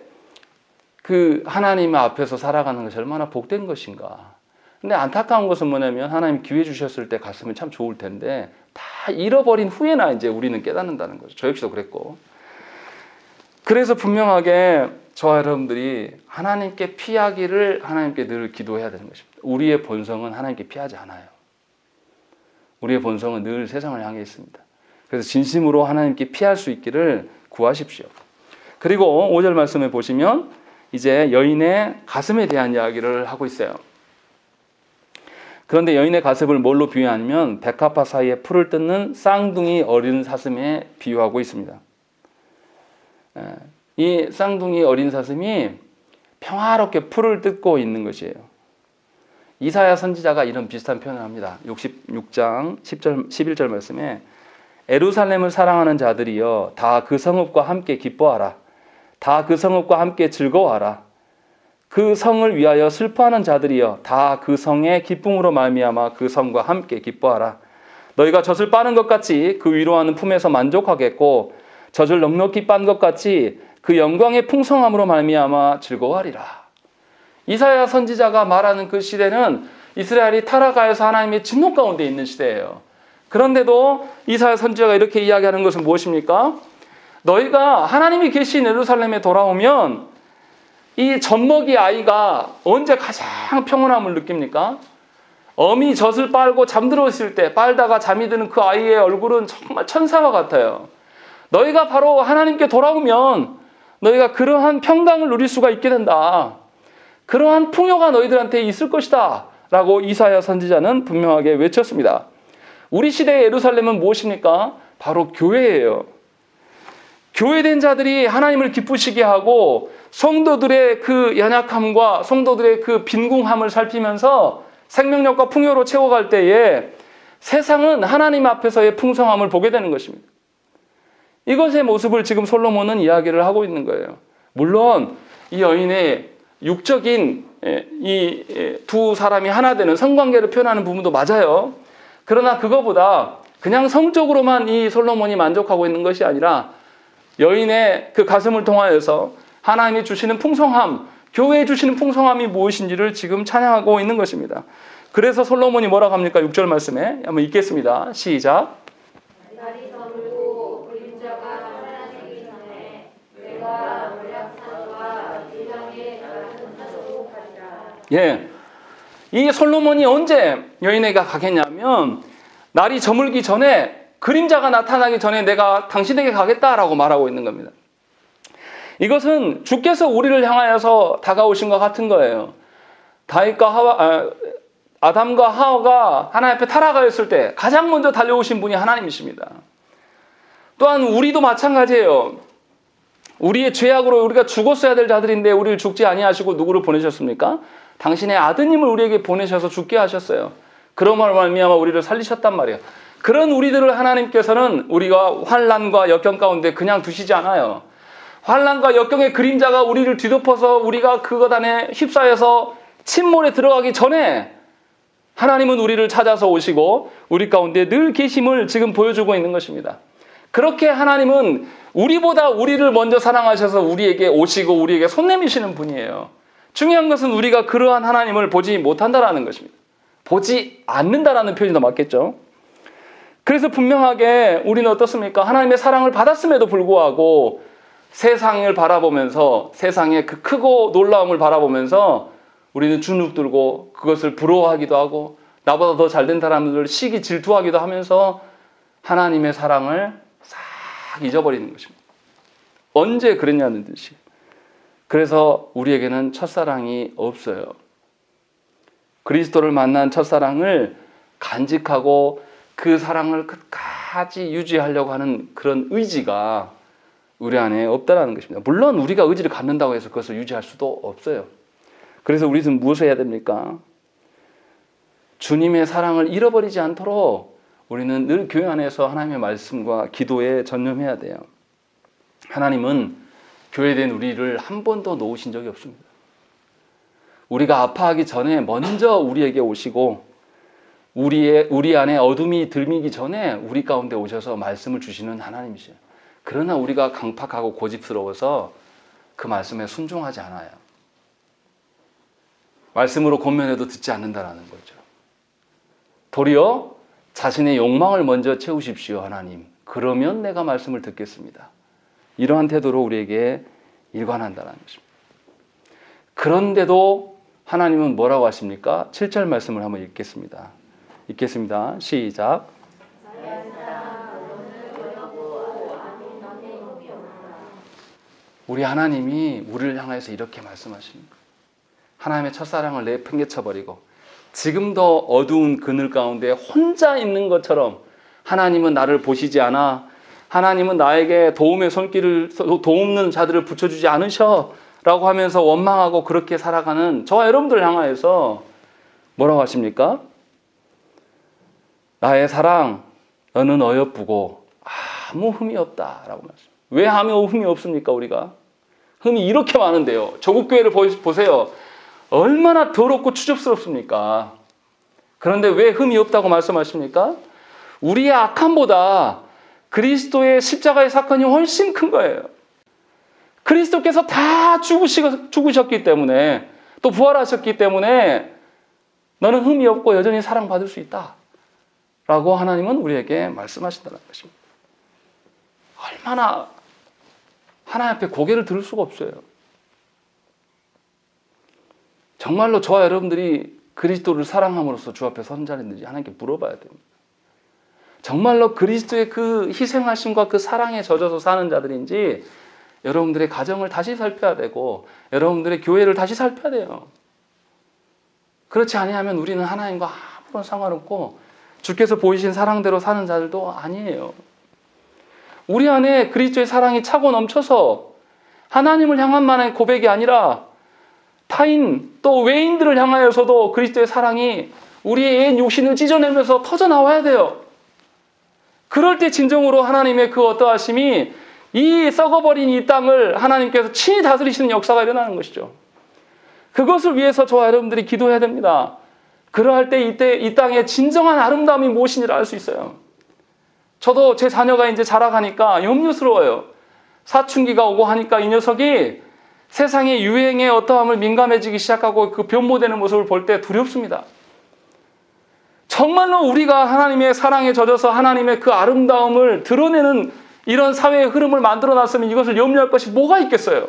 그 하나님 앞에서 살아가는 것이 얼마나 복된 것인가. 근데 안타까운 것은 뭐냐면 하나님 기회 주셨을 때 갔으면 참 좋을 텐데 다 잃어버린 후에나 이제 우리는 깨닫는다는 거죠. 저 역시도 그랬고. 그래서 분명하게 저와 여러분들이 하나님께 피하기를 하나님께 늘 기도해야 되는 것입니다. 우리의 본성은 하나님께 피하지 않아요. 우리의 본성은 늘 세상을 향해 있습니다. 그래서 진심으로 하나님께 피할 수 있기를 구하십시오. 그리고 5절 말씀에 보시면 이제 여인의 가슴에 대한 이야기를 하고 있어요. 그런데 여인의 가슴을 뭘로 비유하냐면 백합화 사이에 풀을 뜯는 쌍둥이 어린 사슴에 비유하고 있습니다. 이 쌍둥이 어린 사슴이 평화롭게 풀을 뜯고 있는 것이에요. 이사야 선지자가 이런 비슷한 표현을 합니다. 66장 10절, 11절 말씀에 에루살렘을 사랑하는 자들이여 다 그 성읍과 함께 기뻐하라. 다 그 성읍과 함께 즐거워하라. 그 성을 위하여 슬퍼하는 자들이여 다 그 성의 기쁨으로 말미암아 그 성과 함께 기뻐하라. 너희가 젖을 빠는 것 같이 그 위로하는 품에서 만족하겠고 젖을 넉넉히 빤 것 같이 그 영광의 풍성함으로 말미암아 즐거워하리라. 이사야 선지자가 말하는 그 시대는 이스라엘이 타락하여서 하나님의 진노 가운데 있는 시대예요. 그런데도 이사야 선지자가 이렇게 이야기하는 것은 무엇입니까? 너희가 하나님이 계신 예루살렘에 돌아오면 이 젖먹이 아이가 언제 가장 평온함을 느낍니까? 어미 젖을 빨고 잠들었을 때 빨다가 잠이 드는 그 아이의 얼굴은 정말 천사와 같아요. 너희가 바로 하나님께 돌아오면 너희가 그러한 평강을 누릴 수가 있게 된다. 그러한 풍요가 너희들한테 있을 것이다 라고 이사야 선지자는 분명하게 외쳤습니다. 우리 시대의 예루살렘은 무엇입니까? 바로 교회예요. 교회된 자들이 하나님을 기쁘시게 하고 성도들의 그 연약함과 성도들의 그 빈궁함을 살피면서 생명력과 풍요로 채워갈 때에 세상은 하나님 앞에서의 풍성함을 보게 되는 것입니다. 이것의 모습을 지금 솔로몬은 이야기를 하고 있는 거예요. 물론 이 여인의 육적인 이 두 사람이 하나 되는 성관계를 표현하는 부분도 맞아요. 그러나 그거보다 그냥 성적으로만 이 솔로몬이 만족하고 있는 것이 아니라 여인의 그 가슴을 통하여서 하나님이 주시는 풍성함, 교회에 주시는 풍성함이 무엇인지를 지금 찬양하고 있는 것입니다. 그래서 솔로몬이 뭐라고 합니까? 6절 말씀에 한번 읽겠습니다. 시작. 날이 저물고 그림자가 사라지기 전에 내가 몰약산과 지방의 낮은 산으로 가리라. 예, 이 솔로몬이 언제 여인에게 가겠냐면 날이 저물기 전에 그림자가 나타나기 전에 내가 당신에게 가겠다라고 말하고 있는 겁니다. 이것은 주께서 우리를 향하여서 다가오신 것 같은 거예요. 아담과 하와가 하나님 앞에 타락하였을 때 가장 먼저 달려오신 분이 하나님이십니다. 또한 우리도 마찬가지예요. 우리의 죄악으로 우리가 죽었어야 될 자들인데 우리를 죽지 아니하시고 누구를 보내셨습니까? 당신의 아드님을 우리에게 보내셔서 죽게 하셨어요. 그러므로 말미암아 우리를 살리셨단 말이에요. 그런 우리들을 하나님께서는 우리가 환난과 역경 가운데 그냥 두시지 않아요. 환난과 역경의 그림자가 우리를 뒤덮어서 우리가 그것 안에 휩싸여서 침몰에 들어가기 전에 하나님은 우리를 찾아서 오시고 우리 가운데 늘 계심을 지금 보여주고 있는 것입니다. 그렇게 하나님은 우리보다 우리를 먼저 사랑하셔서 우리에게 오시고 우리에게 손 내미시는 분이에요. 중요한 것은 우리가 그러한 하나님을 보지 못한다라는 것입니다. 보지 않는다라는 표현이 더 맞겠죠. 그래서 분명하게 우리는 어떻습니까? 하나님의 사랑을 받았음에도 불구하고 세상을 바라보면서 세상의 그 크고 놀라움을 바라보면서 우리는 주눅 들고 그것을 부러워하기도 하고 나보다 더 잘된 사람들을 시기 질투하기도 하면서 하나님의 사랑을 싹 잊어버리는 것입니다. 언제 그랬냐는 듯이. 그래서 우리에게는 첫사랑이 없어요. 그리스도를 만난 첫사랑을 간직하고 그 사랑을 끝까지 유지하려고 하는 그런 의지가 우리 안에 없다는 것입니다. 물론 우리가 의지를 갖는다고 해서 그것을 유지할 수도 없어요. 그래서 우리는 무엇을 해야 됩니까? 주님의 사랑을 잃어버리지 않도록 우리는 늘 교회 안에서 하나님의 말씀과 기도에 전념해야 돼요. 하나님은 교회된 우리를 한 번도 놓으신 적이 없습니다. 우리가 아파하기 전에 먼저 우리에게 오시고 우리 안에 어둠이 들미기 전에 우리 가운데 오셔서 말씀을 주시는 하나님이세요. 그러나 우리가 강팍하고 고집스러워서 그 말씀에 순종하지 않아요. 말씀으로 권면해도 듣지 않는다라는 거죠. 도리어 자신의 욕망을 먼저 채우십시오, 하나님. 그러면 내가 말씀을 듣겠습니다. 이러한 태도로 우리에게 일관한다는 것입니다. 그런데도 하나님은 뭐라고 하십니까? 7절 말씀을 한번 읽겠습니다. 시작. 우리 하나님이 우리를 향해서 이렇게 말씀하십니다. 하나님의 첫사랑을 내팽개쳐버리고 지금도 어두운 그늘 가운데 혼자 있는 것처럼 하나님은 나를 보시지 않아, 하나님은 나에게 도움의 손길을 도움는 자들을 붙여주지 않으셔 라고 하면서 원망하고 그렇게 살아가는 저와 여러분들 향하여서 뭐라고 하십니까? 나의 사랑, 너는 어여쁘고 아무 흠이 없다 라고 말씀합니다. 왜 아무 흠이 없습니까? 우리가 흠이 이렇게 많은데요. 조국 교회를 보세요. 얼마나 더럽고 추접스럽습니까? 그런데 왜 흠이 없다고 말씀하십니까? 우리의 악함보다 그리스도의 십자가의 사건이 훨씬 큰 거예요. 그리스도께서 다 죽으셨기 때문에 또 부활하셨기 때문에 너는 흠이 없고 여전히 사랑받을 수 있다 라고 하나님은 우리에게 말씀하신다는 것입니다. 얼마나 하나님 앞에 고개를 들을 수가 없어요. 정말로 저와 여러분들이 그리스도를 사랑함으로써 주 앞에 선 자리인지 하나님께 물어봐야 됩니다. 정말로 그리스도의 그 희생하심과 그 사랑에 젖어서 사는 자들인지 여러분들의 가정을 다시 살펴야 되고 여러분들의 교회를 다시 살펴야 돼요. 그렇지 아니하면 우리는 하나님과 아무런 상관없고 주께서 보이신 사랑대로 사는 자들도 아니에요. 우리 안에 그리스도의 사랑이 차고 넘쳐서 하나님을 향한 만의 고백이 아니라 타인 또 외인들을 향하여서도 그리스도의 사랑이 우리의 옛 욕심을 찢어내면서 터져나와야 돼요. 그럴 때 진정으로 하나님의 그 어떠하심이 이 썩어버린 이 땅을 하나님께서 친히 다스리시는 역사가 일어나는 것이죠. 그것을 위해서 저와 여러분들이 기도해야 됩니다. 그러할 때 이 땅의 진정한 아름다움이 무엇인지를 알 수 있어요. 저도 제 자녀가 이제 자라가니까 염려스러워요. 사춘기가 오고 하니까 이 녀석이 세상의 유행에 어떠함을 민감해지기 시작하고 그 변모되는 모습을 볼 때 두렵습니다. 정말로 우리가 하나님의 사랑에 젖어서 하나님의 그 아름다움을 드러내는 이런 사회의 흐름을 만들어놨으면 이것을 염려할 것이 뭐가 있겠어요?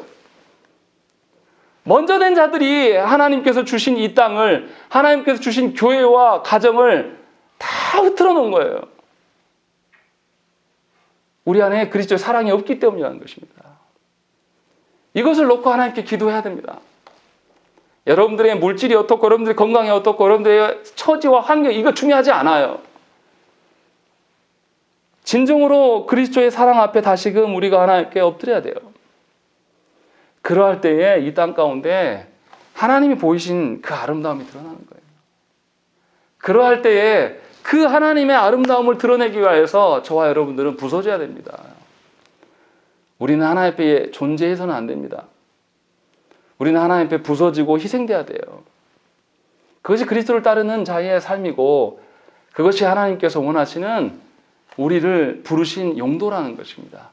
먼저 된 자들이 하나님께서 주신 이 땅을, 하나님께서 주신 교회와 가정을 다 흐트러 놓은 거예요. 우리 안에 그리스도의 사랑이 없기 때문이라는 것입니다. 이것을 놓고 하나님께 기도해야 됩니다. 여러분들의 물질이 어떻고 여러분들의 건강이 어떻고 여러분들의 처지와 환경 이거 중요하지 않아요. 진정으로 그리스도의 사랑 앞에 다시금 우리가 하나님께 엎드려야 돼요. 그러할 때에 이 땅 가운데 하나님이 보이신 그 아름다움이 드러나는 거예요. 그러할 때에 그 하나님의 아름다움을 드러내기 위해서 저와 여러분들은 부서져야 됩니다. 우리는 하나님 앞에 존재해서는 안 됩니다. 우리는 하나님 앞에 부서지고 희생돼야 돼요. 그것이 그리스도를 따르는 자의 삶이고 그것이 하나님께서 원하시는 우리를 부르신 용도라는 것입니다.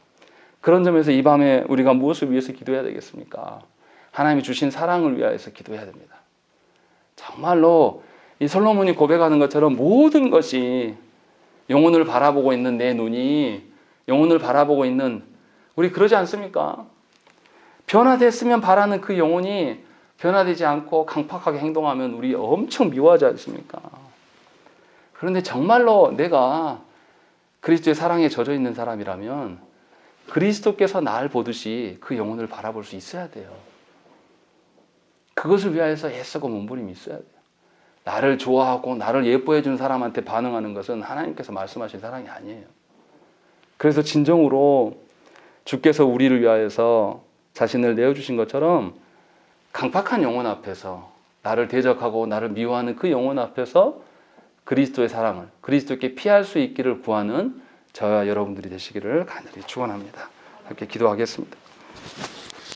그런 점에서 이 밤에 우리가 무엇을 위해서 기도해야 되겠습니까? 하나님이 주신 사랑을 위하여서 기도해야 됩니다. 정말로 이 솔로몬이 고백하는 것처럼 모든 것이 영혼을 바라보고 있는 내 눈이 영혼을 바라보고 있는 우리 그러지 않습니까? 변화됐으면 바라는 그 영혼이 변화되지 않고 강팍하게 행동하면 우리 엄청 미워하지 않습니까? 그런데 정말로 내가 그리스도의 사랑에 젖어 있는 사람이라면 그리스도께서 날 보듯이 그 영혼을 바라볼 수 있어야 돼요. 그것을 위하여서 애쓰고 몸부림이 있어야 돼요. 나를 좋아하고 나를 예뻐해 준 사람한테 반응하는 것은 하나님께서 말씀하신 사랑이 아니에요. 그래서 진정으로 주께서 우리를 위하여서 자신을 내어주신 것처럼 강팍한 영혼 앞에서 나를 대적하고 나를 미워하는 그 영혼 앞에서 그리스도의 사랑을 그리스도께 피할 수 있기를 구하는 저와 여러분들이 되시기를 간절히 축원합니다. 함께 기도하겠습니다.